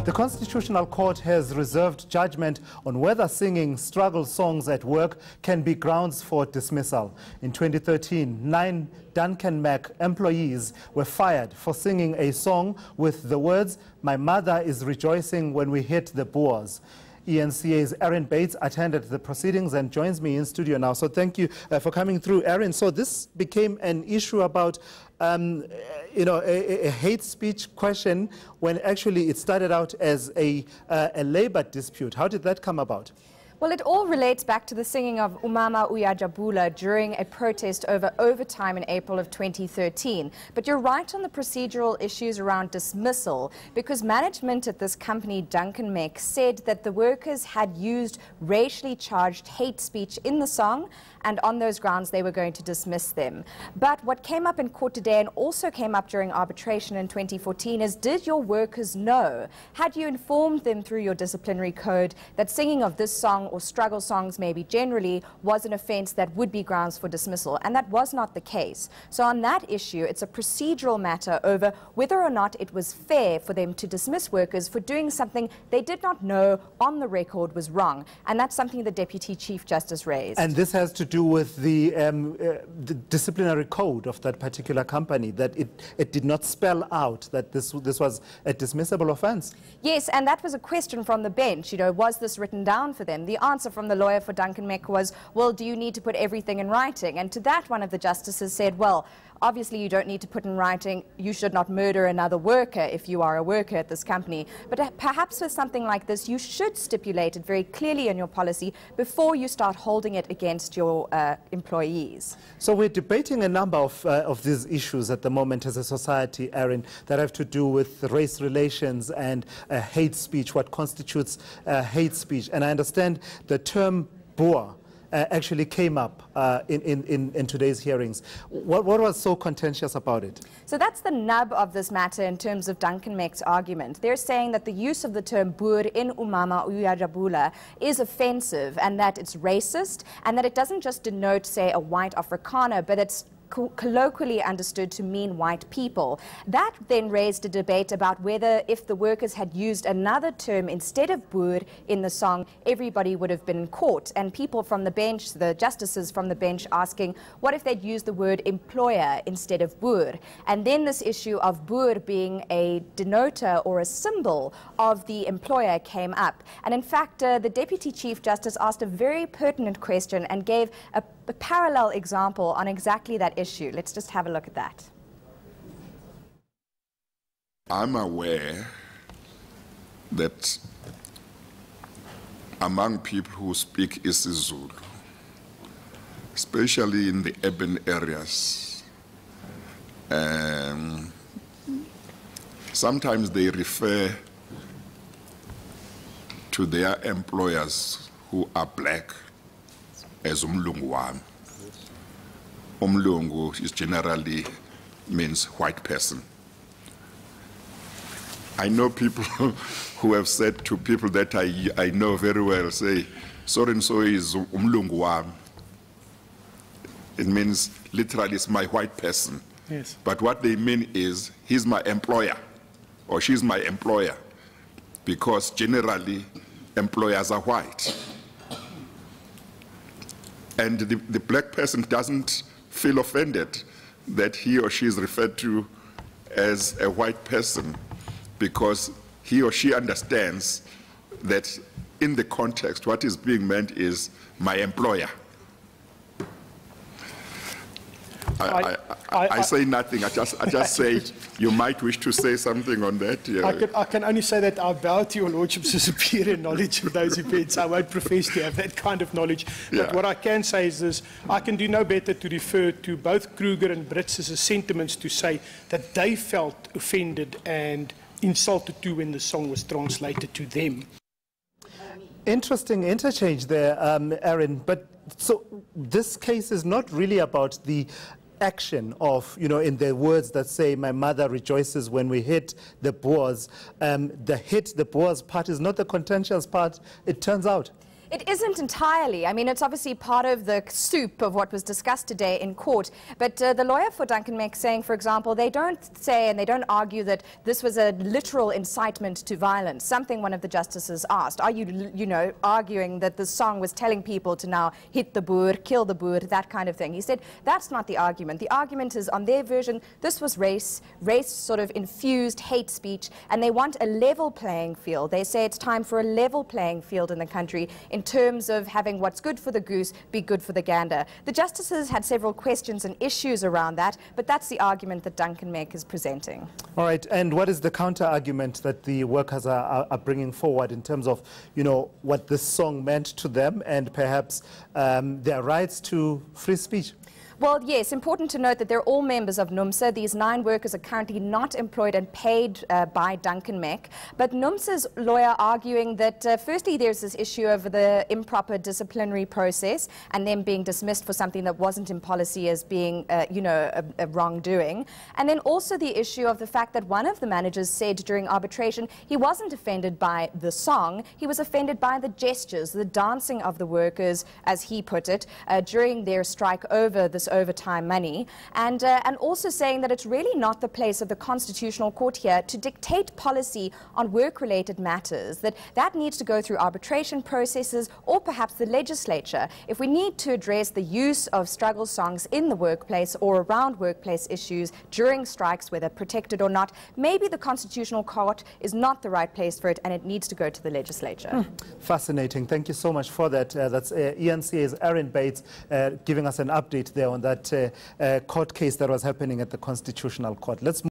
The Constitutional Court has reserved judgment on whether singing struggle songs at work can be grounds for dismissal. In 2013, 9 Duncanmec employees were fired for singing a song with the words, "My mother is rejoicing when we hit the boers." eNCA's Erin Bates attended the proceedings and joins me in studio now. So thank you for coming through, Erin. So this became an issue about a hate speech question when actually it started out as a labor dispute. How did that come about? Well, it all relates back to the singing of Umama Uyajabula during a protest over overtime in April of 2013. But you're right on the procedural issues around dismissal, because management at this company, Duncanmec, said that the workers had used racially charged hate speech in the song, and on those grounds they were going to dismiss them. But what came up in court today and also came up during arbitration in 2014 is, did your workers know? Had you informed them through your disciplinary code that singing of this song or struggle songs maybe generally was an offence that would be grounds for dismissal? And that was not the case. So on that issue, it's a procedural matter over whether or not it was fair for them to dismiss workers for doing something they did not know on the record was wrong. And that's something the Deputy Chief Justice raised. And this has to do with the disciplinary code of that particular company, that it did not spell out that this was a dismissible offence. Yes, and that was a question from the bench. You know, was this written down for them? The answer from the lawyer for Duncanmec was, well, do you need to put everything in writing? And to that, one of the justices said, well, obviously you don't need to put in writing, you should not murder another worker if you are a worker at this company. But perhaps for something like this, you should stipulate it very clearly in your policy before you start holding it against your employees. So we're debating a number of these issues at the moment as a society, Erin, that have to do with race relations and hate speech, what constitutes hate speech. And I understand the term boer actually came up in today's hearings. What was so contentious about it? So that's the nub of this matter in terms of Duncanmec's argument. They're saying that the use of the term boer in Umama Uyajabula is offensive and that it's racist and that it doesn't just denote, say, a white Afrikaner, but it's colloquially understood to mean white people. That then raised a debate about whether if the workers had used another term instead of boer in the song, everybody would have been in court. And people from the bench, the justices from the bench, asking, what if they'd used the word employer instead of boer? And then this issue of boer being a denoter or a symbol of the employer came up. And in fact, the Deputy Chief Justice asked a very pertinent question and gave a parallel example on exactly that issue. Let's just have a look at that. I'm aware that among people who speak isiZulu, especially in the urban areas, sometimes they refer to their employers who are black as umlungu wami. Umlungu is generally means white person. I know people who have said to people that I know very well, say, so and so is umlungu wami. It means literally it's my white person. Yes. But what they mean is he's my employer or she's my employer, because generally employers are white. And the black person doesn't feel offended that he or she is referred to as a white person, because he or she understands that in the context, what is being meant is my employer. I say nothing. I just say you might wish to say something on that. Yeah. I can only say that I bow to your lordship's superior knowledge of those events. I won't profess to have that kind of knowledge. Yeah. But what I can say is this: I can do no better to refer to both Kruger and Brits' sentiments to say that they felt offended and insulted too when the song was translated to them. Interesting interchange there, Erin. But so this case is not really about the action of, in the words that say, my mother rejoices when we hit the boers. The hit the boers part is not the contentious part, it turns out. It isn't entirely. I mean, it's obviously part of the soup of what was discussed today in court. But the lawyer for Duncanmec saying, for example, they don't say and they don't argue that this was a literal incitement to violence, something one of the justices asked. Are you know, arguing that the song was telling people to now hit the boer, kill the boer, that kind of thing? He said that's not the argument. The argument is, on their version, this was race sort of infused hate speech, and they want a level playing field. They say it's time for a level playing field in the country in terms of having what's good for the goose be good for the gander. The justices had several questions and issues around that, but that's the argument that Duncanmec is presenting. All right, and what is the counter-argument that the workers are bringing forward in terms of, you know, what this song meant to them and perhaps their rights to free speech? Well, yes, important to note that they're all members of NUMSA. These 9 workers are currently not employed and paid by Duncanmec. But NUMSA's lawyer arguing that, firstly, there's this issue of the improper disciplinary process and them being dismissed for something that wasn't in policy as being, you know, a wrongdoing. And then also the issue of the fact that one of the managers said during arbitration he wasn't offended by the song, he was offended by the gestures, the dancing of the workers, as he put it, during their strike over this overtime money, and also saying that it's really not the place of the Constitutional Court here to dictate policy on work-related matters, that needs to go through arbitration processes or perhaps the legislature. If we need to address the use of struggle songs in the workplace or around workplace issues during strikes, whether protected or not, maybe the Constitutional Court is not the right place for it and it needs to go to the legislature. Fascinating. Thank you so much for that. That's eNCA's Erin Bates giving us an update there on that court case that was happening at the Constitutional Court. Let's